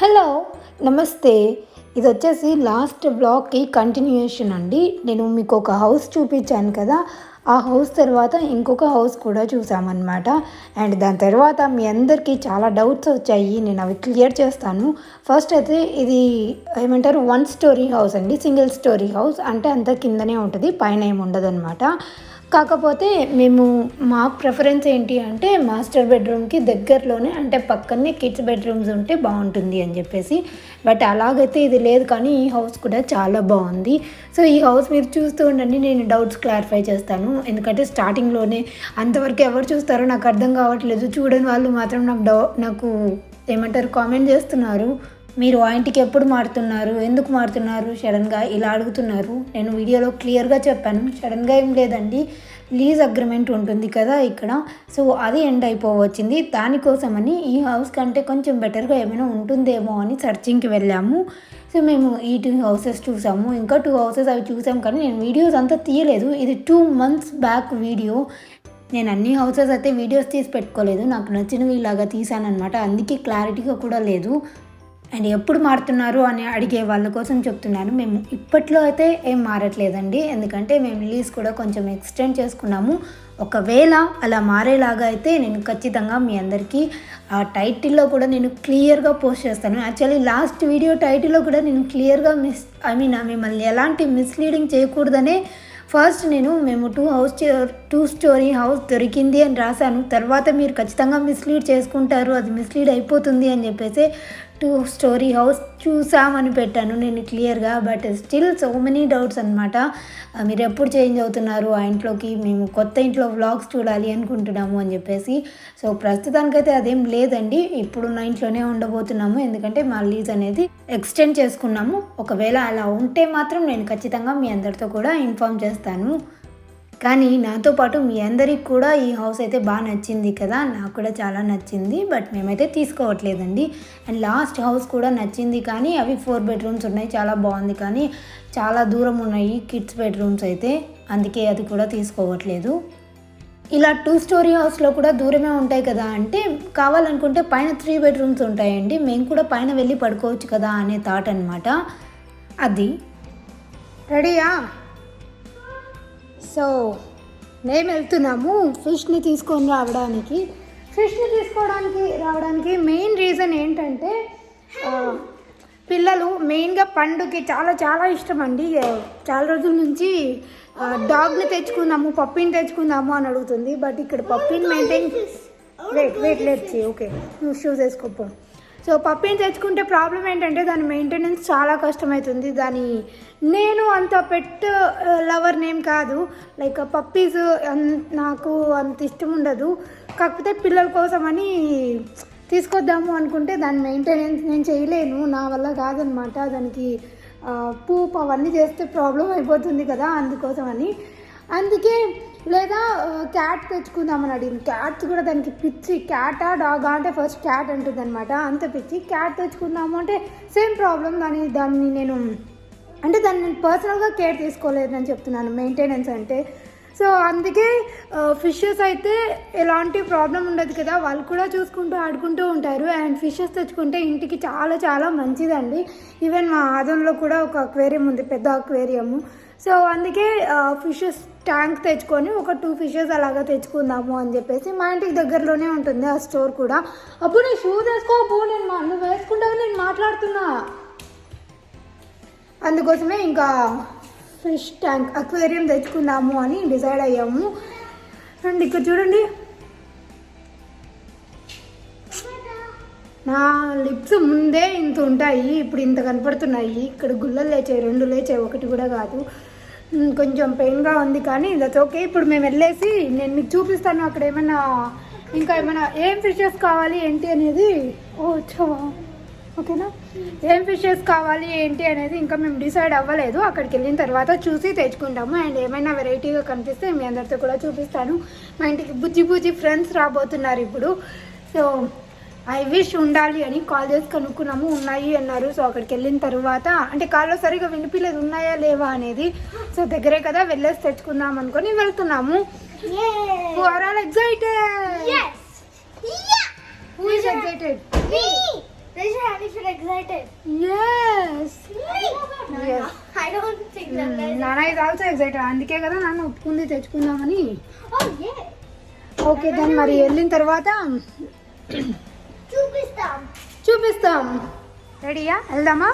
Hello నమస్తే. ఇది వచ్చేసి లాస్ట్ బ్లాగ్కి కంటిన్యూయేషన్ అండి. నేను మీకు ఒక హౌస్ చూపించాను కదా, ఆ హౌస్ తర్వాత ఇంకొక హౌస్ కూడా చూసామన్నమాట. అండ్ దాని తర్వాత మీ అందరికీ చాలా డౌట్స్ వచ్చాయి, నేను అవి క్లియర్ చేస్తాను. ఫస్ట్ అయితే ఇది ఏమంటారు, 1 స్టోరీ హౌస్ అండి, సింగిల్ స్టోరీ హౌస్. అంటే అంత కిందనే ఉంటుంది, పైన ఏమి ఉండదు అనమాట. కాకపోతే మా ప్రిఫరెన్స్ ఏంటి అంటే మాస్టర్ బెడ్రూమ్కి దగ్గరలోనే, అంటే పక్కనే కిడ్స్ బెడ్రూమ్స్ ఉంటే బాగుంటుంది అని చెప్పేసి. బట్ అలాగైతే ఇది లేదు, కానీ ఈ హౌస్ కూడా చాలా బాగుంది. సో ఈ హౌస్ మీరు చూస్తూ ఉండండి, నేను డౌట్స్ క్లారిఫై చేస్తాను. ఎందుకంటే స్టార్టింగ్లోనే అంతవరకు ఎవరు చూస్తారో నాకు అర్థం కావట్లేదు. చూడని వాళ్ళు మాత్రం నాకు ఏమంటారు, కామెంట్ చేస్తున్నారు. మీరు ఆ ఇంటికి ఎప్పుడు మారుతున్నారు, ఎందుకు మారుతున్నారు సడన్గా ఇలా అడుగుతున్నారు. నేను వీడియోలో క్లియర్గా చెప్పాను, సడన్గా ఏం లేదండి, లీజ్ అగ్రిమెంట్ ఉంటుంది కదా ఇక్కడ, సో అది ఎండ్ అయిపోవచ్చింది. దానికోసమని ఈ హౌస్ కంటే కొంచెం బెటర్గా ఏమైనా ఉంటుందేమో అని సర్చింగ్కి వెళ్ళాము. సో మేము ఈ 2 హౌసెస్ చూసాము, ఇంకా 2 హౌసెస్ అవి చూసాము, కానీ నేను వీడియోస్ అంతా తీయలేదు. ఇది 2 months బ్యాక్ వీడియో. నేను అన్ని హౌసెస్ అయితే వీడియోస్ తీసి పెట్టుకోలేదు, నాకు నచ్చినవి ఇలాగా తీసాను అనమాట. అందుకే క్లారిటీగా కూడా లేదు. అండ్ ఎప్పుడు మారుతున్నారు అని అడిగే వాళ్ళ కోసం చెప్తున్నాను. మేము ఇప్పట్లో అయితే ఏం మారట్లేదండి, ఎందుకంటే మేము లీజ్ కూడా కొంచెం ఎక్స్టెండ్ చేసుకున్నాము. ఒకవేళ అలా మారేలాగా అయితే నేను ఖచ్చితంగా మీ అందరికీ ఆ టైటిల్లో కూడా నేను క్లియర్గా పోస్ట్ చేస్తాను. యాక్చువల్లీ లాస్ట్ వీడియో టైటిల్లో కూడా నేను క్లియర్గా మిమ్మల్ని ఎలాంటి మిస్లీడింగ్ చేయకూడదనే ఫస్ట్ మేము 2 స్టోరీ హౌస్ దొరికింది అని రాశాను. తర్వాత మీరు ఖచ్చితంగా మిస్లీడ్ చేసుకుంటారు, అది మిస్లీడ్ అయిపోతుంది అని చెప్పేసి 2 స్టోరీ హౌస్ చూసామని పెట్టాను నేను క్లియర్గా. But still so many doubts అనమాట. మీరు ఎప్పుడు చేంజ్ అవుతున్నారు ఆ ఇంట్లోకి, మేము కొత్త ఇంట్లో వ్లాగ్స్ చూడాలి అనుకుంటున్నాము అని చెప్పేసి. సో ప్రస్తుతానికైతే అదేం లేదండి, ఇప్పుడున్న ఇంట్లోనే ఉండబోతున్నాము, ఎందుకంటే మా లీజ్ అనేది ఎక్స్టెండ్ చేసుకున్నాము. ఒకవేళ అలా ఉంటే మాత్రం నేను ఖచ్చితంగా మీ అందరితో కూడా ఇన్ఫామ్ చేస్తాను. కానీ నాతో పాటు మీ అందరికి కూడా ఈ హౌస్ అయితే బాగా నచ్చింది కదా, నాకు కూడా చాలా నచ్చింది. బట్ మేమైతే తీసుకోవట్లేదండి. అండ్ లాస్ట్ హౌస్ కూడా నచ్చింది, కానీ అవి 4 bedrooms ఉన్నాయి, చాలా బాగుంది, కానీ చాలా దూరం ఉన్నాయి కిడ్స్ బెడ్రూమ్స్ అయితే, అందుకే అది కూడా తీసుకోవట్లేదు. ఇలా 2 స్టోరీ హౌస్లో కూడా దూరమే ఉంటాయి కదా, అంటే కావాలనుకుంటే పైన 3 bedrooms ఉంటాయండి, మేము కూడా పైన వెళ్ళి పడుకోవచ్చు కదా అనే థాట్ అనమాట. అది రెడీయా? సో మేము వెళ్తున్నాము ఫిష్ని తీసుకొని రావడానికి. రావడానికి మెయిన్ రీజన్ ఏంటంటే పిల్లలు మెయిన్గా పండుకి చాలా చాలా ఇష్టం అండి. చాలా రోజుల నుంచి డాగ్ని తెచ్చుకుందాము, పప్పీని తెచ్చుకుందాము అని అడుగుతుంది. బట్ ఇక్కడ పప్పీని మెయింటైన్ వెయిట్ ఓకే, నువ్వు షూస్ వేసుకోపో. సో పప్పీని తెచ్చుకుంటే ప్రాబ్లం ఏంటంటే దాని మెయింటెనెన్స్ చాలా కష్టమవుతుంది. నేను అంత పెట్ లవర్ నేమ్ కాదు, లైక్ పప్పీస్ నాకు అంత ఇష్టం ఉండదు. కాకపోతే పిల్లల కోసమని తీసుకొద్దాము అనుకుంటే దాని మెయింటెనెన్స్ నేను చేయలేను, నా వల్ల కాదనమాట. దానికి పూప్ అవన్నీ చేస్తే ప్రాబ్లం అయిపోతుంది కదా, అందుకే లేదా క్యాట్ తెచ్చుకుందామని అడిగింది. క్యాట్స్ కూడా దానికి పిచ్చి, క్యాటా డాగా అంటే ఫస్ట్ క్యాట్ అంటుంది అనమాట, అంత పిచ్చి. క్యాట్ తెచ్చుకుందాము అంటే సేమ్ ప్రాబ్లం. దాన్ని నేను పర్సనల్గా కేర్ తీసుకోలేదని చెప్తున్నాను, మెయింటెనెన్స్ అంటే. సో అందుకే ఫిషెస్ అయితే ఎలాంటి ప్రాబ్లం ఉండదు కదా, వాళ్ళు కూడా చూసుకుంటూ ఆడుకుంటూ ఉంటారు. అండ్ ఫిషెస్ తెచ్చుకుంటే ఇంటికి చాలా చాలా మంచిదండి. ఈవెన్ మా ఆదంలో కూడా ఒక అక్వేరియం ఉంది, పెద్ద అక్వేరియము. సో అందుకే ఫిషెస్ ట్యాంక్ తెచ్చుకొని ఒక 2 fishes అలాగా తెచ్చుకుందాము అని చెప్పేసి. మా ఇంటికి దగ్గరలోనే ఉంటుంది ఆ స్టోర్ కూడా. అప్పుడు నేను షూస్ వేసుకోబో, నువ్వు వేసుకుంటావు, నేను మాట్లాడుతున్నా. అందుకోసమే ఇంకా ఫిష్ ట్యాంక్ అక్వేరియం తెచ్చుకుందాము అని డిసైడ్ అయ్యాము. అండ్ ఇక్కడ చూడండి, నా లిప్స్ ముందే ఇంత ఉంటాయి, ఇప్పుడు ఇంత కనపడుతున్నాయి. ఇక్కడ గుల్లలు లేచాయి, 2 లేచాయి, 1 కూడా కాదు. కొంచెం పెయిన్గా ఉంది, కానీ దట్స్ ఓకే. ఇప్పుడు మేము వెళ్ళేసి నేను మీకు చూపిస్తాను అక్కడ ఇంకా ఏమైనా ఏం ఫిషెస్ కావాలి ఏంటి అనేది. ఓకేనా, ఏం ఫిషెస్ కావాలి ఏంటి అనేది ఇంకా మేము డిసైడ్ అవ్వలేదు. అక్కడికి వెళ్ళిన తర్వాత చూసి తెచ్చుకుంటాము. అండ్ ఏమైనా వెరైటీగా కనిపిస్తే మీ అందరితో కూడా చూపిస్తాను. మా ఇంటికి బుజ్జి ఫ్రెండ్స్ రాబోతున్నారు ఇప్పుడు. సో ఐ విష్ ఉండాలి అని కాల్ చేసి కనుక్కున్నాము, ఉన్నాయి అన్నారు. సో అక్కడికి వెళ్ళిన తర్వాత అంటే కాల్లో సరిగా వినిపించలేదు ఉన్నాయా లేవా అనేది. సో దగ్గరే కదా, వెళ్ళేసి తెచ్చుకుందాం అనుకొని వెళ్తున్నాము. Who are all excited? Yes. Yeah. Who is excited? Me. Raise your hand if you're excited. Yes. Yes. I don't think that. Nana is also excited. అందుకే కదా నన్ను ఒప్పుకుంది తెచ్చుకుందామని. Oh yeah. ఓకే దాన్ని మరి వెళ్ళిన తర్వాత చూపిస్తాం. రెడీయా? వెళ్దామా?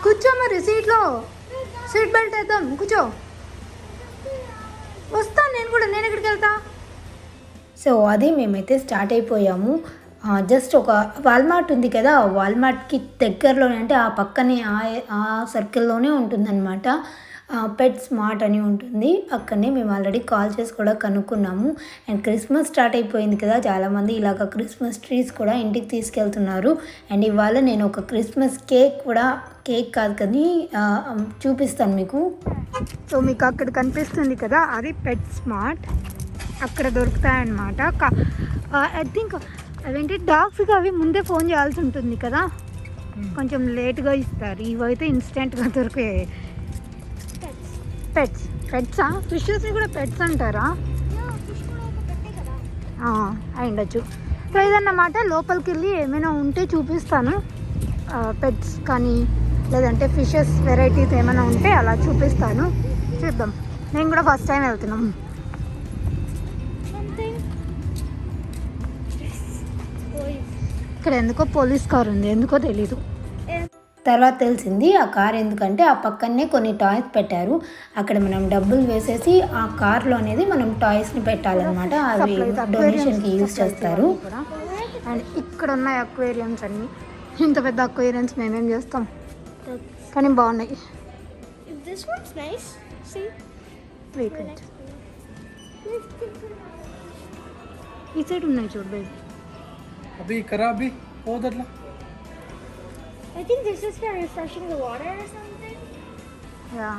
కూర్చో మరి సీట్లో. సీట్ బెల్ట్ వేద్దాం. కూర్చో. వస్తాను నేను ఎక్కడికి వెళ్తా. సో అది మేమైతే స్టార్ట్ అయిపోయాము. జస్ట్ ఒక వాల్మార్ట్ ఉంది కదా, వాల్మార్ట్కి దగ్గరలోనే అంటే ఆ పక్కనే ఆ సర్కిల్లోనే ఉంటుందన్నమాట. పెట్ స్మార్ట్ అని ఉంటుంది. అక్కడనే మేము ఆల్రెడీ కాల్ చేసి కూడా కనుక్కున్నాము. అండ్ క్రిస్మస్ స్టార్ట్ అయిపోయింది కదా, చాలామంది ఇలాగ క్రిస్మస్ ట్రీస్ కూడా ఇంటికి తీసుకెళ్తున్నారు. అండ్ ఇవాళ నేను ఒక క్రిస్మస్ కేక్ కాదు కానీ చూపిస్తాను మీకు. సో మీకు అక్కడ కనిపిస్తుంది కదా, అది పెట్ స్మార్ట్. అక్కడ దొరుకుతాయన్నమాట. ఐ థింక్ అవేంటి డాగ్స్కి అవి ముందే ఫోన్ చేయాల్సి ఉంటుంది కదా, కొంచెం లేట్గా ఇస్తారు. ఇవైతే ఇన్స్టెంట్గా దొరికాయి. పెట్సా? ఫిషెస్ని కూడా పెట్స్ అంటారా? అయి ఉండొచ్చు. సో ఇదన్నమాట. లోపలికి వెళ్ళి ఏమైనా ఉంటే చూపిస్తాను. పెట్స్ కానీ లేదంటే ఫిషెస్ వెరైటీస్ ఏమైనా ఉంటే అలా చూపిస్తాను. చూద్దాం. నేను కూడా ఫస్ట్ టైం వెళ్తున్నాం. ఇక్కడ ఎందుకో పోలీస్ కార్ ఉంది, ఎందుకో తెలీదు. తర్వాత తెలిసింది ఆ కార్ ఎందుకంటే ఆ పక్కనే కొన్ని టాయ్స్ పెట్టారు. అక్కడ మనం డబ్బులు వేసేసి ఆ కార్లో అనేది మనం టాయ్స్ని పెట్టాలన్నమాట. అవి డొనేషన్కి యూజ్ చేస్తారు. అండ్ ఇక్కడ ఉన్నాయి అక్వేరియంస్ అన్నీ. ఇంత పెద్ద అక్వేరియంస్ మేమేం చేస్తాం, కానీ బాగున్నాయి. ఈ సైడ్ ఉన్నాయి చూడు బేబీ. अभी करा अभी वो उधर I think this is for refreshing the water or something. Yeah.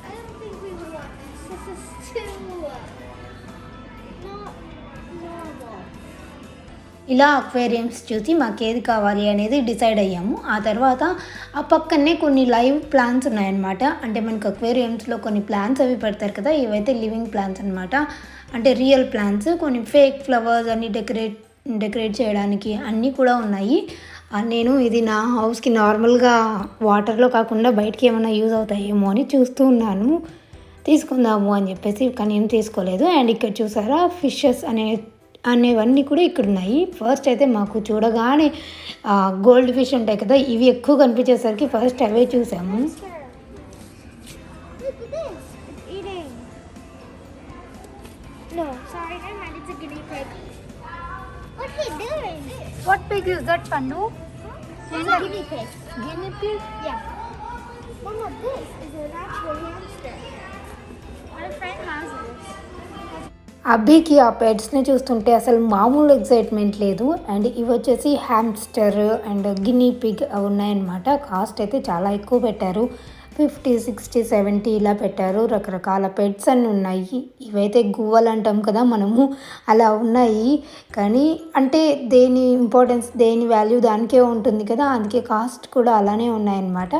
I don't think we would want this. This is too not normal. ఇలా అక్వేరియంస్ చూసి మాకు ఏది కావాలి అనేది డిసైడ్ అయ్యాము. ఆ తర్వాత ఆ పక్కనే కొన్ని లైవ్ ప్లాంట్స్ ఉన్నాయన్నమాట. అంటే మనకు అక్వేరియంస్లో కొన్ని ప్లాంట్స్ అవి పెడతారు కదా, ఇవైతే లివింగ్ ప్లాంట్స్ అనమాట. అంటే రియల్ ప్లాంట్స్, కొన్ని ఫేక్ ఫ్లవర్స్ అన్ని డెకరేట్ చేయడానికి అన్నీ కూడా ఉన్నాయి. నేను ఇది నా హౌస్కి నార్మల్గా వాటర్లో కాకుండా బయటికి ఏమైనా యూజ్ అవుతాయేమో అని చూస్తూ ఉన్నాను, తీసుకుందాము అని చెప్పేసి, కానీ ఏం తీసుకోలేదు. అండ్ ఇక్కడ చూసారా ఫిషెస్ అనేవన్నీ కూడా ఇక్కడ ఉన్నాయి. ఫస్ట్ అయితే మాకు చూడగానే గోల్డ్ ఫిష్ ఉంటాయి కదా, ఇవి ఎక్కువ కనిపించేసరికి ఫస్ట్ అవే చూసాము. What pig is that, Pandu? Guinea pig. Guinea pig? Yeah. Mama, this is an actual hamster. My friend has this. అబ్బీకి ఆ పెట్స్ని చూస్తుంటే అసలు మామూలు ఎక్సైట్మెంట్ లేదు. అండ్ ఇవి వచ్చేసి హ్యామ్స్టర్ అండ్ గినీ పిగ్ అవి ఉన్నాయన్నమాట. కాస్ట్ అయితే చాలా ఎక్కువ పెట్టారు, 50, 60, 70 ఇలా పెట్టారు. రకరకాల పెట్స్ అన్నీ ఉన్నాయి. ఇవైతే గువ్వలు అంటాం కదా మనము, అలా ఉన్నాయి. కానీ అంటే దేని ఇంపార్టెన్స్, దేని వాల్యూ దానికే ఉంటుంది కదా, అందుకే కాస్ట్ కూడా అలానే ఉన్నాయన్నమాట.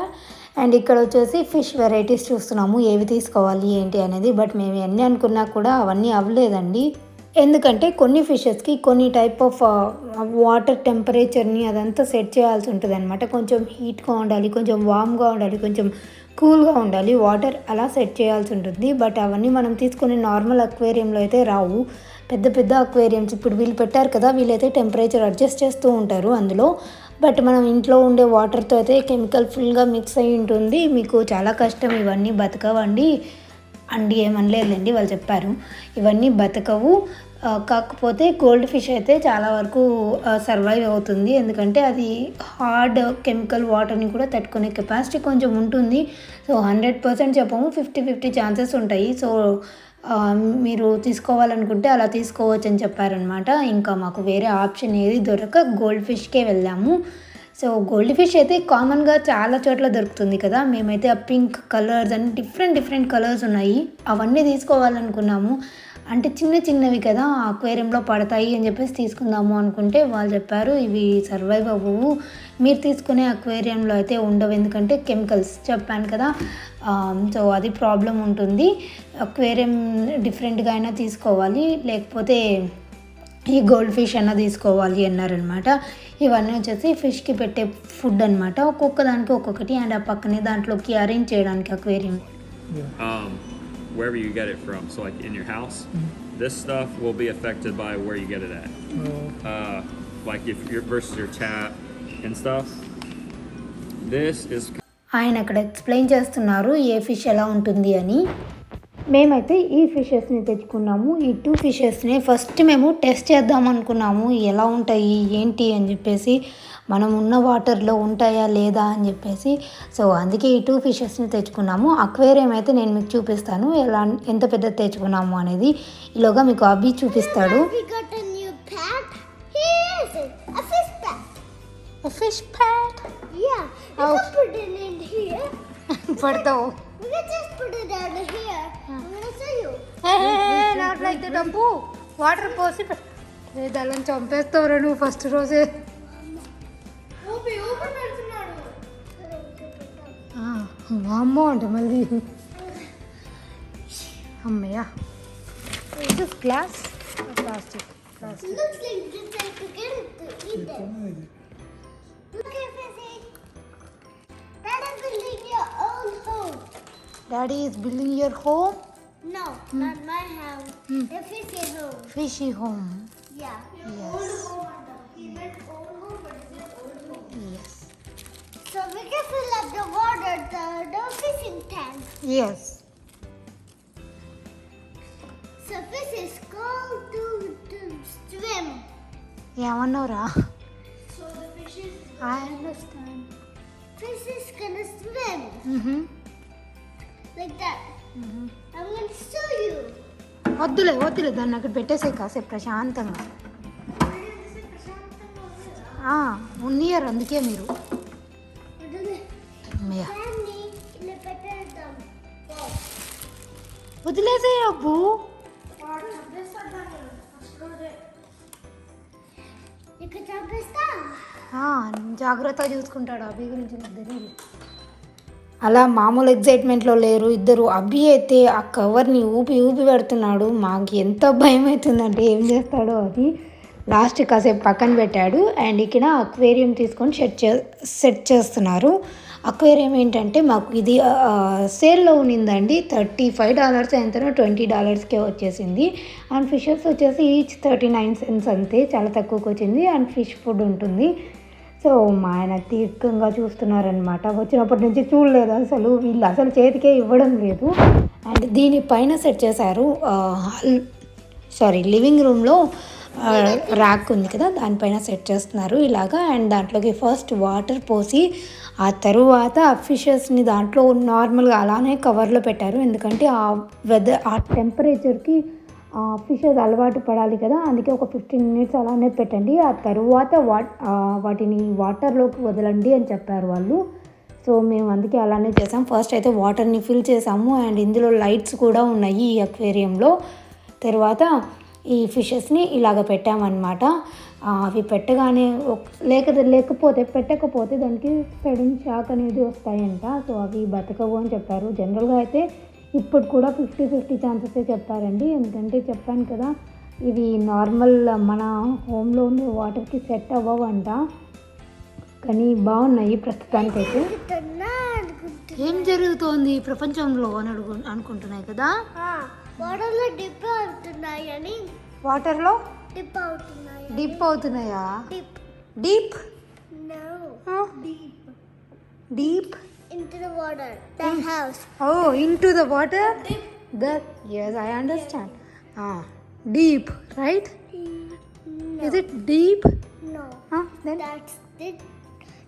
అండ్ ఇక్కడ వచ్చేసి ఫిష్ వెరైటీస్ చూస్తున్నాము, ఏవి తీసుకోవాలి ఏంటి అనేది. బట్ మేము ఎన్ని అనుకున్నా కూడా అవన్నీ అవ్వలేదండి. ఎందుకంటే కొన్ని ఫిషెస్కి కొన్ని టైప్ ఆఫ్ వాటర్ టెంపరేచర్ని అదంతా సెట్ చేయాల్సి ఉంటుంది అనమాట. కొంచెం హీట్గా ఉండాలి, కొంచెం వామ్గా ఉండాలి, కొంచెం కూల్గా ఉండాలి వాటర్, అలా సెట్ చేయాల్సి ఉంటుంది. బట్ అవన్నీ మనం తీసుకునే నార్మల్ అక్వేరియంలో అయితే రావు. పెద్ద పెద్ద అక్వేరియంస్ ఇప్పుడు వీళ్ళు పెట్టారు కదా, వీళ్ళైతే టెంపరేచర్ అడ్జస్ట్ చేస్తూ ఉంటారు అందులో. బట్ మనం ఇంట్లో ఉండే వాటర్తో అయితే కెమికల్ ఫుల్గా మిక్స్ అయి ఉంటుంది, మీకు చాలా కష్టం, ఇవన్నీ బతకవండి అండి. ఏమనలేదండి, వాళ్ళు చెప్పారు ఇవన్నీ బతకవు. కాకపోతే గోల్డ్ ఫిష్ అయితే చాలా వరకు సర్వైవ్ అవుతుంది, ఎందుకంటే అది హార్డ్ కెమికల్ వాటర్ని కూడా తట్టుకునే కెపాసిటీ కొంచెం ఉంటుంది. సో 100% చెప్పము, 50-50 ఛాన్సెస్ ఉంటాయి. సో మీరు తీసుకోవాలనుకుంటే అలా తీసుకోవచ్చు అని చెప్పారనమాట. ఇంకా మాకు వేరే ఆప్షన్ ఏది దొరక గోల్డ్ ఫిష్కే వెళ్ళాము. సో గోల్డ్ ఫిష్ అయితే కామన్గా చాలా చోట్ల దొరుకుతుంది కదా, మేమైతే ఆ పింక్ కలర్స్ అని డిఫరెంట్ కలర్స్ ఉన్నాయి, అవన్నీ తీసుకోవాలనుకున్నాము. అంటే చిన్నవి కదా అక్వేరియంలో పడతాయి అని చెప్పేసి తీసుకుందాము అనుకుంటే వాళ్ళు చెప్పారు ఇవి సర్వైవ్ అవ్వవు, మీరు తీసుకునే అక్వేరియంలో అయితే ఉండవు, ఎందుకంటే కెమికల్స్ చెప్పాను కదా. సో అది ప్రాబ్లం ఉంటుంది. అక్వేరియం డిఫరెంట్గా అయినా తీసుకోవాలి, లేకపోతే ఈ గోల్డ్ ఫిష్ అన్న తీసుకోవాలి అన్నారనమాట. ఇవన్నీ వచ్చేసి ఫిష్కి పెట్టే ఫుడ్ అనమాట. ఒక్కొక్క దానికి ఒక్కొక్కటి, అండ్ ఆ పక్కనే దాంట్లోకి అరేంజ్ చేయడానికి aquarium. Wherever you get it from. So like in your house, this stuff will be affected by where you get it at. Like if you're versus your tap and stuff. This is ఆయన అక్కడ explain చేస్తున్నారు ఏ fish ఎలా ఉంటుంది అని. మేమైతే ఈ ఫిషెస్ని తెచ్చుకున్నాము. ఈ 2 ఫిషెస్ని ఫస్ట్ మేము టెస్ట్ చేద్దాం అనుకున్నాము, ఎలా ఉంటాయి ఏంటి అని చెప్పేసి, మనం ఉన్న వాటర్లో ఉంటాయా లేదా అని చెప్పేసి. సో అందుకే ఈ 2 ఫిషెస్ని తెచ్చుకున్నాము. అక్వేరియం అయితే నేను మీకు చూపిస్తాను ఎంత పెద్దది తెచ్చుకున్నాము అనేది. ఈలోగా మీకు అబ్బి చూపిస్తాడు. We got a new pet. Here is it. A fish pet. A fish pet? Yeah. You can put it in here. పడతావు. We can just put it down here. I'm gonna show you. Not like the డబ్బు water పోసి దాన్ని చంపేస్తావురా నువ్వు first రోజే. Open పెడుతున్నాడు. అమ్మో అంట మళ్ళీ. అమ్మయ్యా. Glass plastic. Looks like this I could get it to eat it. Look at Fizzy. Dad is building your own home. Daddy is building your home. No, not my house. The fishy home. Fishy home. Yeah. Old home. He meant old home, but it's not old home. Yes So we can fill up the water, the fishing tank. Yes. So fish is called to swim. ఏమన్నావురా? So the fish is I understand. fish is gonna swim like that. I'm gonna show you. వద్దులే దాన్ని అక్కడ పెట్టేసాయి కాసేపు ప్రశాంతంగా. ఉన్నియర్ అందుకే మీరు. అమ్మయ్య. Family, ఇలా పెట్టేద్దాం. వదిలేసే అబ్బు. ఇక్కడ చంపేస్తా. జాగ్రత్తగా చూసుకుంటాడు. అభి గురించి నాకు తెలియదు. అలా మామూలు ఎగ్జైట్మెంట్లో లేరు ఇద్దరు. అభి అయితే ఆ కవర్ని ఊపి పెడుతున్నాడు. మాకు ఎంత భయం అవుతుందంటే ఏం చేస్తాడో అది. లాస్ట్ కాసేపు పక్కన పెట్టాడు. అండ్ ఇక్కడ అక్వేరియం తీసుకొని సెట్ చేస్తున్నారు. అక్వేరియం ఏంటంటే మాకు ఇది సేల్లో ఉన్నిందండి. $35 ఎంతనో $20కే వచ్చేసింది. అండ్ ఫిషెస్ వచ్చేసి ఈచ్ 39 cents అంతే, చాలా తక్కువకి వచ్చింది. అండ్ ఫిష్ ఫుడ్ ఉంటుంది. సో మా ఆయన తీర్థంగా చూస్తున్నారనమాట. వచ్చినప్పటి నుంచి చూడలేదు అసలు, వీళ్ళు అసలు చేతికే ఇవ్వడం లేదు. అండ్ దీనిపైన సెట్ చేశారు. లివింగ్ రూమ్లో ర్యాక్ ఉంది కదా, దానిపైన సెట్ చేస్తున్నారు ఇలాగా. అండ్ దాంట్లోకి ఫస్ట్ వాటర్ పోసి ఆ తరువాత ఫిషెస్ని దాంట్లో నార్మల్గా అలానే కవర్లో పెట్టారు. ఎందుకంటే ఆ టెంపరేచర్కి ఫిషెస్ అలవాటు పడాలి కదా, అందుకే ఒక 15 minutes అలానే పెట్టండి. ఆ తరువాత వాటిని వాటర్లోకి వదలండి అని చెప్పారు వాళ్ళు. సో మేము అందుకే అలానే చేసాం. ఫస్ట్ అయితే వాటర్ని ఫిల్ చేసాము. అండ్ ఇందులో లైట్స్ కూడా ఉన్నాయి ఈ అక్వేరియంలో. తర్వాత ఈ ఫిషెస్ని ఇలాగ పెట్టామన్నమాట. అవి పెట్టగానే పెట్టకపోతే దానికి సడన్ షాక్ అనేది వస్తాయంట. సో అవి బతకవు అని చెప్పారు. జనరల్గా అయితే ఇప్పుడు కూడా 50-50 ఛాన్సెసే చెప్పారండి. ఎందుకంటే చెప్పాను కదా, ఇవి నార్మల్ మన హోమ్లో ఉండే వాటర్కి సెట్ అవ్వవంట. కానీ బాగున్నాయి ప్రస్తుతానికైతే. ఏం జరుగుతోంది ప్రపంచంలో అని అనుకుంటున్నాయి కదా. వాటర్లో డిప్ అవుతున్నాయని. వాటర్లో డిప్ అవుతున్నాయా? Deep deep into the water. The house. Oh, into the water? Yes, I understand. Deep, right? No. Is it deep? No. Then?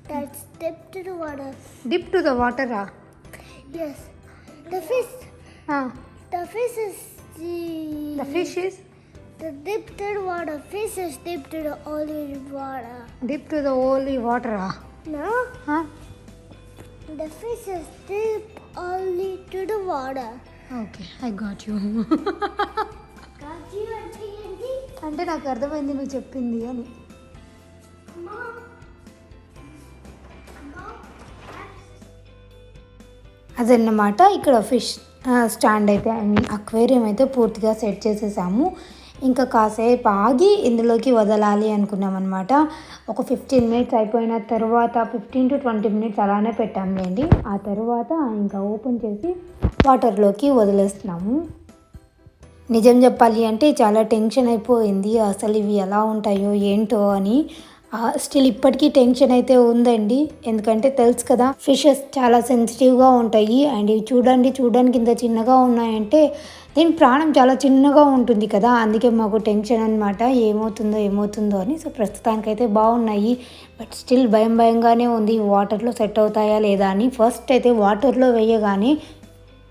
That's dip to the water. Dip to the water, Yes. The fish. The fish is The fish is? The dip to the water. Fish is dip to the holy water. Dip to the holy water, No. The fish is dip only to the water. Okay, I got you. Got you auntie? అంటే నాకు అర్థమైంది నువ్వు చెప్పింది అని. అదన్నమాట. ఇక్కడ fish stand అయితే aquarium అయితే పూర్తిగా సెట్ చేసేసాము. ఇంకా కాసేపు ఆగి ఇందులోకి వదలాలి అనుకున్నాం అనమాట. ఒక 15 మినిట్స్ అయిపోయిన తర్వాత 15 to 20 మినిట్స్ అలానే పెట్టాంలేండి. ఆ తర్వాత ఇంకా ఓపెన్ చేసి వాటర్లోకి వదిలేస్తున్నాము. నిజం చెప్పాలి అంటే చాలా టెన్షన్ అయిపోయింది, అసలు ఇవి ఎలా ఉంటాయో ఏంటో అని. స్టిల్ ఇప్పటికీ టెన్షన్ అయితే ఉందండి, ఎందుకంటే తెలుసు కదా ఫిషెస్ చాలా సెన్సిటివ్గా ఉంటాయి. అండ్ ఇవి చూడడానికి ఇంత చిన్నగా ఉన్నాయంటే దీని ప్రాణం చాలా చిన్నగా ఉంటుంది కదా, అందుకే మాకు టెన్షన్ అనమాట, ఏమవుతుందో అని. సో ప్రస్తుతానికైతే బాగున్నాయి, బట్ స్టిల్ భయంగానే ఉంది వాటర్లో సెట్ అవుతాయా లేదా అని. ఫస్ట్ అయితే వాటర్లో వేయగానే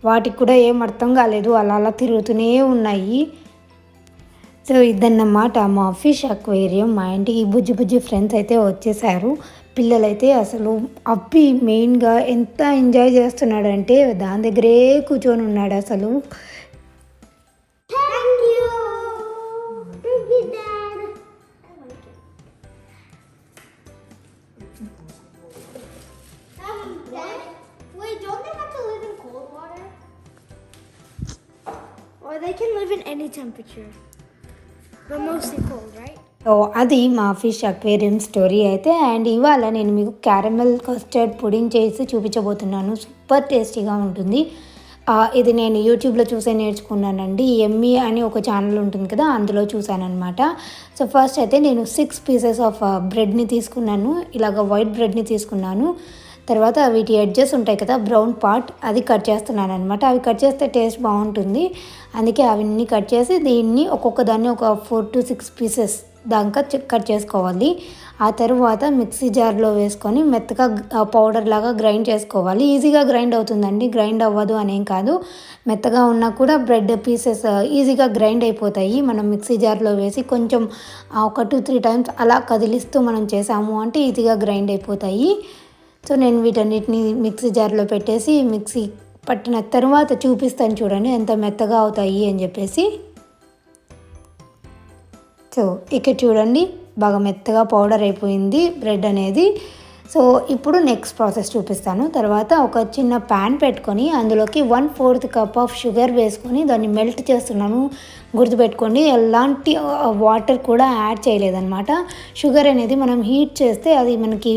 వాటికి కూడా ఏం అర్థం కాలేదు, అలా తిరుగుతూనే ఉన్నాయి. సో ఇదన్నమాట మా ఫిష్ అక్వేరియం. మా ఇంటికి బుజ్జి ఫ్రెండ్స్ అయితే వచ్చేసారు. పిల్లలైతే అసలు అబ్బి మెయిన్గా ఎంత ఎంజాయ్ చేస్తున్నాడంటే దాని దగ్గరే కూర్చొని ఉన్నాడు అసలు. Thank you. Thank you, Dad. I like it. Dad, wait, don't they have to live in cold water? Or they can live in any temperature, but mostly cold, right? So అది మా fish aquarium story అయితే. And ఇవాళ నేను మీకు caramel custard pudding చేసి చూపించబోతున్నాను. Super టేస్టీగా ఉంటుంది. ఇది నేను యూట్యూబ్లో చూసే నేర్చుకున్నానండి. ఎమ్మీ అని ఒక ఛానల్ ఉంటుంది కదా, అందులో చూసానమాట. సో ఫస్ట్ అయితే నేను 6 పీసెస్ ఆఫ్ బ్రెడ్ని తీసుకున్నాను, ఇలాగ వైట్ బ్రెడ్ని తీసుకున్నాను. తర్వాత వీటి ఎడ్జెస్ ఉంటాయి కదా, బ్రౌన్ పార్ట్, అది కట్ చేస్తున్నాను అనమాట. అవి కట్ చేస్తే టేస్ట్ బాగుంటుంది, అందుకే అవన్నీ కట్ చేసి దీన్ని ఒక్కొక్క దాన్ని ఒక 4 to 6 పీసెస్ దాకా కట్ చేసుకోవాలి. ఆ తర్వాత మిక్సీ జార్లో వేసుకొని మెత్తగా పౌడర్ లాగా గ్రైండ్ చేసుకోవాలి. ఈజీగా గ్రైండ్ అవుతుందండి, గ్రైండ్ అవ్వదు అనేం కాదు. మెత్తగా ఉన్నా కూడా బ్రెడ్ పీసెస్ ఈజీగా గ్రైండ్ అయిపోతాయి. మనం మిక్సీ జార్లో వేసి కొంచెం ఒక 2-3 టైమ్స్ అలా కదిలిస్తూ మనం చేసాము అంటే ఈజీగా గ్రైండ్ అయిపోతాయి. సో నేను వీటన్నిటిని మిక్సీ జార్లో పెట్టేసి మిక్సీ పట్టిన తర్వాత చూపిస్తాను చూడండి ఎంత మెత్తగా అవుతాయి అని చెప్పేసి. సో ఇక్కడ చూడండి బాగా మెత్తగా పౌడర్ అయిపోయింది బ్రెడ్ అనేది. సో ఇప్పుడు నెక్స్ట్ ప్రాసెస్ చూపిస్తాను. తర్వాత ఒక చిన్న ప్యాన్ పెట్టుకొని అందులోకి 1/4 కప్ ఆఫ్ షుగర్ వేసుకొని దాన్ని మెల్ట్ చేస్తున్నాను. గుర్తుపెట్టుకోండి, ఎలాంటి వాటర్ కూడా యాడ్ చేయలేదన్నమాట. షుగర్ అనేది మనం హీట్ చేస్తే అది మనకి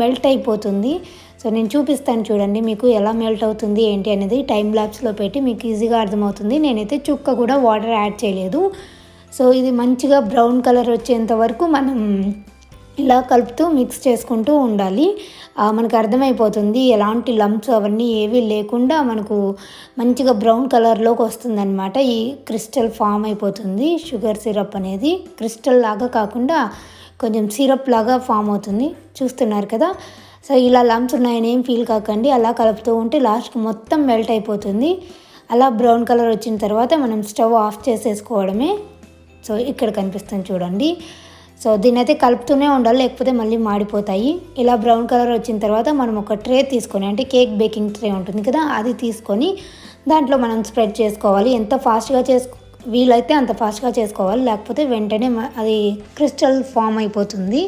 మెల్ట్ అయిపోతుంది. సో నేను చూపిస్తాను చూడండి మీకు ఎలా మెల్ట్ అవుతుంది ఏంటి అనేది. టైం ల్యాప్స్లో పెట్టి మీకు ఈజీగా అర్థమవుతుంది. నేనైతే చుక్క కూడా వాటర్ యాడ్ చేయలేదు. సో ఇది మంచిగా బ్రౌన్ కలర్ వచ్చేంత వరకు మనం ఇలా కలుపుతూ మిక్స్ చేసుకుంటూ ఉండాలి. మనకు అర్థమైపోతుంది ఎలాంటి లంప్స్ అవన్నీ ఏవి లేకుండా మనకు మంచిగా బ్రౌన్ కలర్లోకి వస్తుందన్నమాట. ఈ క్రిస్టల్ ఫామ్ అయిపోతుంది. షుగర్ సిరప్ అనేది క్రిస్టల్ లాగా కాకుండా కొంచెం సిరప్ లాగా ఫామ్ అవుతుంది, చూస్తున్నారు కదా. సో ఇలా లంప్స్ ఉన్నాయని ఏం ఫీల్ కాకండి, అలా కలుపుతూ ఉంటే లాస్ట్కి మొత్తం మెల్ట్ అయిపోతుంది. అలా బ్రౌన్ కలర్ వచ్చిన తర్వాత మనం స్టవ్ ఆఫ్ చేసేసుకోవడమే. సో ఇక్కడ కనిపిస్తుంది చూడండి. సో దీని అయితే కలుపుతూనే ఉండాలి, లేకపోతే మళ్ళీ మాడిపోతాయి. ఇలా బ్రౌన్ కలర్ వచ్చిన తర్వాత మనం ఒక ట్రే తీసుకొని, అంటే కేక్ బేకింగ్ ట్రే ఉంటుంది కదా, అది తీసుకొని దాంట్లో మనం స్ప్రెడ్ చేసుకోవాలి. ఎంత ఫాస్ట్గా వీలైతే అంత ఫాస్ట్గా చేసుకోవాలి, లేకపోతే వెంటనే అది క్రిస్టల్ ఫామ్ అయిపోతుంది.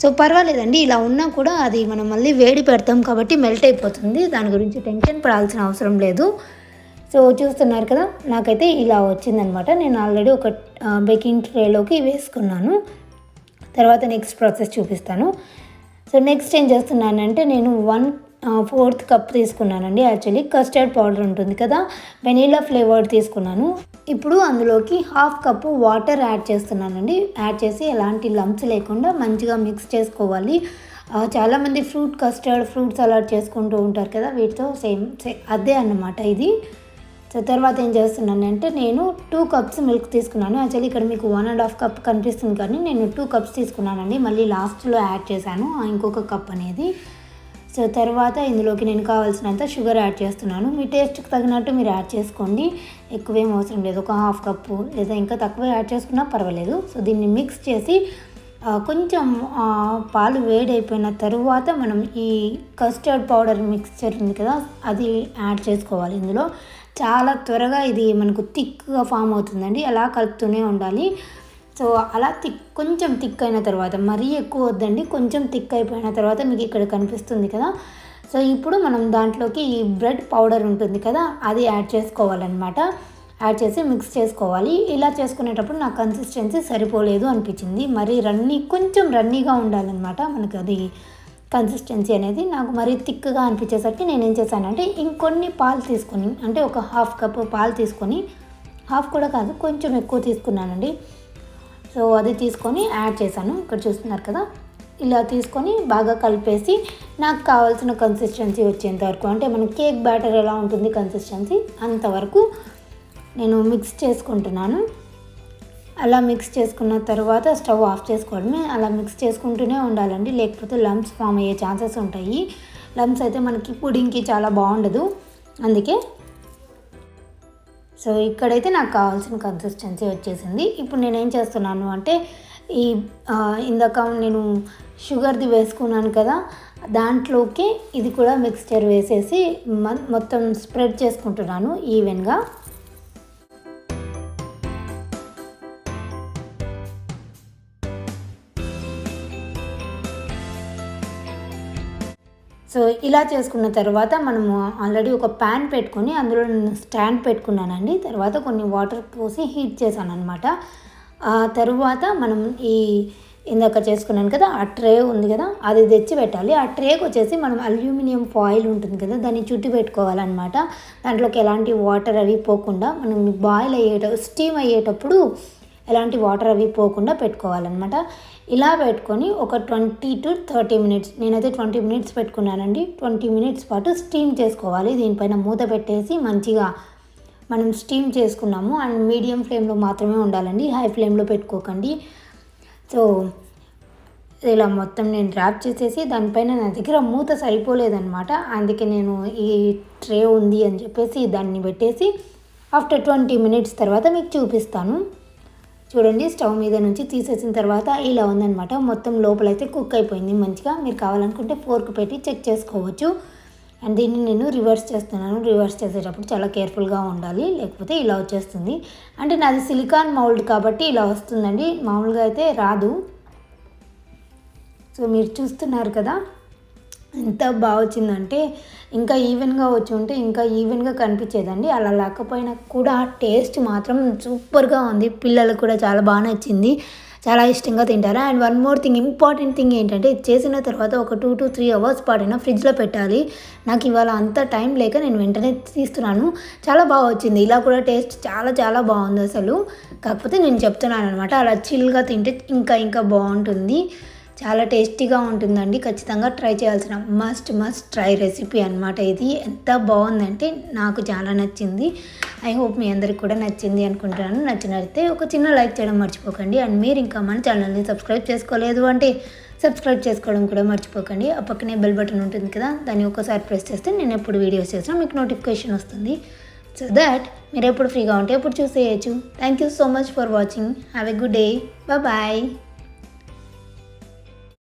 సో పర్వాలేదండి, ఇలా ఉన్నా కూడా అది మనం మళ్ళీ వేడి పెడతాం కాబట్టి మెల్ట్ అయిపోతుంది. దాని గురించి టెన్షన్ పడాల్సిన అవసరం లేదు. సో చూస్తున్నారు కదా, నాకైతే ఇలా వచ్చిందనమాట. నేను ఆల్రెడీ ఒక బేకింగ్ ట్రేలోకి వేసుకున్నాను. తర్వాత నెక్స్ట్ ప్రాసెస్ చూపిస్తాను. సో నెక్స్ట్ ఏం చేస్తున్నానంటే నేను 1/4 కప్ తీసుకున్నానండి. యాక్చువల్లీ కస్టర్డ్ పౌడర్ ఉంటుంది కదా, వెనీలా ఫ్లేవర్డ్ తీసుకున్నాను. ఇప్పుడు అందులోకి 1/2 కప్పు వాటర్ యాడ్ చేస్తున్నానండి. యాడ్ చేసి ఎలాంటి లంప్స్ లేకుండా మంచిగా మిక్స్ చేసుకోవాలి. చాలామంది ఫ్రూట్ సలాడ్ చేసుకుంటూ ఉంటారు కదా, వీటితో సేమ్ అదే అన్నమాట ఇది. సో తర్వాత ఏం చేస్తున్నానంటే నేను 2 కప్స్ మిల్క్ తీసుకున్నాను. యాక్చువల్లీ ఇక్కడ మీకు 1.5 కప్ కనిపిస్తుంది, కానీ నేను 2 కప్స్ తీసుకున్నానండి. మళ్ళీ లాస్ట్లో యాడ్ చేశాను ఇంకొక కప్ అనేది. సో తర్వాత ఇందులోకి నేను కావాల్సినంత షుగర్ యాడ్ చేస్తున్నాను. మీ టేస్ట్కి తగినట్టు మీరు యాడ్ చేసుకోండి, ఎక్కువేం అవసరం లేదు. ఒక 1/2 కప్పు లేదా ఇంకా తక్కువ యాడ్ చేసుకున్నా పర్వాలేదు. సో దీన్ని మిక్స్ చేసి కొంచెం పాలు వేడైపోయిన తరువాత మనం ఈ కస్టర్డ్ పౌడర్ మిక్స్చర్ ఉంది కదా, అది యాడ్ చేసుకోవాలి. ఇందులో చాలా త్వరగా ఇది మనకు థిక్గా ఫామ్ అవుతుందండి, అలా కలుపుతూనే ఉండాలి. సో అలా కొంచెం థిక్ అయిన తర్వాత, మరీ ఎక్కువ వద్దండి, కొంచెం థిక్ అయిపోయిన తర్వాత మీకు ఇక్కడ కనిపిస్తుంది కదా. సో ఇప్పుడు మనం దాంట్లోకి ఈ బ్రెడ్ పౌడర్ ఉంటుంది కదా, అది యాడ్ చేసుకోవాలన్నమాట. యాడ్ చేసి మిక్స్ చేసుకోవాలి. ఇలా చేసుకునేటప్పుడు నాకు కన్సిస్టెన్సీ సరిపోలేదు అనిపించింది. మరి కొంచెం రన్నీగా ఉండాలన్నమాట మనకు అది కన్సిస్టెన్సీ అనేది. నాకు మరీ థిక్గా అనిపించేసరికి నేనేం చేశానంటే ఇంకొన్ని పాలు తీసుకొని, అంటే ఒక హాఫ్ కప్ పాలు తీసుకొని, హాఫ్ కూడా కాదు కొంచెం ఎక్కువ తీసుకున్నానండి. సో అది తీసుకొని యాడ్ చేశాను. ఇక్కడ చూస్తున్నారు కదా, ఇలా తీసుకొని బాగా కలిపేసి నాకు కావాల్సిన కన్సిస్టెన్సీ వచ్చేంత వరకు, అంటే మన కేక్ బ్యాటర్ ఎలా ఉంటుంది కన్సిస్టెన్సీ అంతవరకు నేను మిక్స్ చేసుకుంటున్నాను. అలా మిక్స్ చేసుకున్న తర్వాత స్టవ్ ఆఫ్ చేసుకోవడమే. అలా మిక్స్ చేసుకుంటూనే ఉండాలండి, లేకపోతే లంప్స్ ఫామ్ అయ్యే ఛాన్సెస్ ఉంటాయి. లంప్స్ అయితే మనకి పుడింగ్కి చాలా బాగుండదు. అందుకే సో ఇక్కడైతే నాకు కావాల్సిన కన్సిస్టెన్సీ వచ్చేసింది. ఇప్పుడు నేనేం చేస్తున్నాను అంటే ఇందాక నేను షుగర్ది వేసుకున్నాను కదా, దాంట్లోకి ఇది కూడా మిక్స్చర్ వేసేసి మొత్తం స్ప్రెడ్ చేసుకుంటున్నాను ఈవెన్గా. సో ఇలా చేసుకున్న తర్వాత మనము ఆల్రెడీ ఒక ప్యాన్ పెట్టుకొని అందులో నేను స్టాండ్ పెట్టుకున్నానండి. తర్వాత కొన్ని వాటర్ పోసి హీట్ చేశాను అనమాట. ఆ తర్వాత మనం ఇందాక చేసుకున్నాను కదా ఆ ట్రే ఉంది కదా, అది తెచ్చి పెట్టాలి. ఆ ట్రేకి వచ్చేసి మనం అల్యూమినియం ఫాయిల్ ఉంటుంది కదా, దాన్ని చుట్టి పెట్టుకోవాలన్నమాట. దాంట్లోకి ఎలాంటి వాటర్ అవి పోకుండా, మనం స్టీమ్ అయ్యేటప్పుడు ఎలాంటి వాటర్ అవి పోకుండా పెట్టుకోవాలన్నమాట. ఇలా పెట్టుకొని ఒక 20 to 30 minutes, నేనైతే 20 minutes పెట్టుకున్నానండి. 20 minutes పాటు స్టీమ్ చేసుకోవాలి. దీనిపైన మూత పెట్టేసి మంచిగా మనం స్టీమ్ చేసుకున్నాము. అండ్ మీడియం ఫ్లేమ్లో మాత్రమే ఉండాలండి, హై ఫ్లేమ్లో పెట్టుకోకండి. సో ఇలా మొత్తం నేను ర్యాప్ చేసేసి దానిపైన నా దగ్గర మూత సరిపోలేదన్నమాట. అందుకే నేను ఈ ట్రే ఉంది అని చెప్పేసి దాన్ని పెట్టేసి ఆఫ్టర్ 20 minutes తర్వాత మీకు చూపిస్తాను. చూడండి, స్టవ్ మీద నుంచి తీసేసిన తర్వాత ఇలా ఉందన్నమాట. మొత్తం లోపలైతే కుక్ అయిపోయింది మంచిగా. మీరు కావాలనుకుంటే ఫోర్క్ పెట్టి చెక్ చేసుకోవచ్చు. అండ్ దీన్ని నేను రివర్స్ చేస్తున్నాను. రివర్స్ చేసేటప్పుడు చాలా కేర్ఫుల్గా ఉండాలి, లేకపోతే ఇలా వచ్చేస్తుంది. అంటే నాది సిలికాన్ మౌల్డ్ కాబట్టి ఇలా వస్తుందండి, మామూలుగా అయితే రాదు. సో మీరు చూస్తున్నారు కదా ఎంత బాగా వచ్చిందంటే, ఇంకా ఈవెన్గా వచ్చి ఉంటే ఇంకా ఈవెన్గా కనిపించేదండి. అలా లేకపోయినా కూడా టేస్ట్ మాత్రం సూపర్గా ఉంది. పిల్లలకు కూడా చాలా బాగా నచ్చింది, చాలా ఇష్టంగా తింటారు. And one more thing, important thing ఏంటంటే, చేసిన తర్వాత ఒక 2 to 3 hours పాటైనా ఫ్రిడ్జ్లో పెట్టాలి. నాకు ఇవాళ అంత టైం లేక నేను వెంటనే తీస్తున్నాను. చాలా బాగా వచ్చింది. ఇలా కూడా టేస్ట్ చాలా చాలా బాగుంది అసలు. కాకపోతే నేను చెప్తున్నాను అనమాట, అలా చిల్గా తింటే ఇంకా బాగుంటుంది. చాలా టేస్టీగా ఉంటుందండి. ఖచ్చితంగా ట్రై చేయాల్సిన మస్ట్ ట్రై రెసిపీ అనమాట ఇది. ఎంత బాగుందంటే నాకు చాలా నచ్చింది. ఐ హోప్ మీ అందరికి కూడా నచ్చింది అనుకుంటున్నాను. నచ్చినట్లయితే ఒక చిన్న లైక్ చేయడం మర్చిపోకండి. అండ్ మీరు ఇంకా మన ఛానల్ని సబ్స్క్రైబ్ చేసుకోలేదు అంటే సబ్స్క్రైబ్ చేసుకోవడం కూడా మర్చిపోకండి. ఆ పక్కనే బెల్ బటన్ ఉంటుంది కదా, దాన్ని ఒక్కసారి ప్రెస్ చేస్తే నేను ఎప్పుడు వీడియోస్ చేసినా మీకు నోటిఫికేషన్ వస్తుంది. సో దట్ మీరు ఎప్పుడు ఫ్రీగా ఉంటే ఎప్పుడు చూసేయచ్చు. Thank you so much for watching. Have a good day. Bye.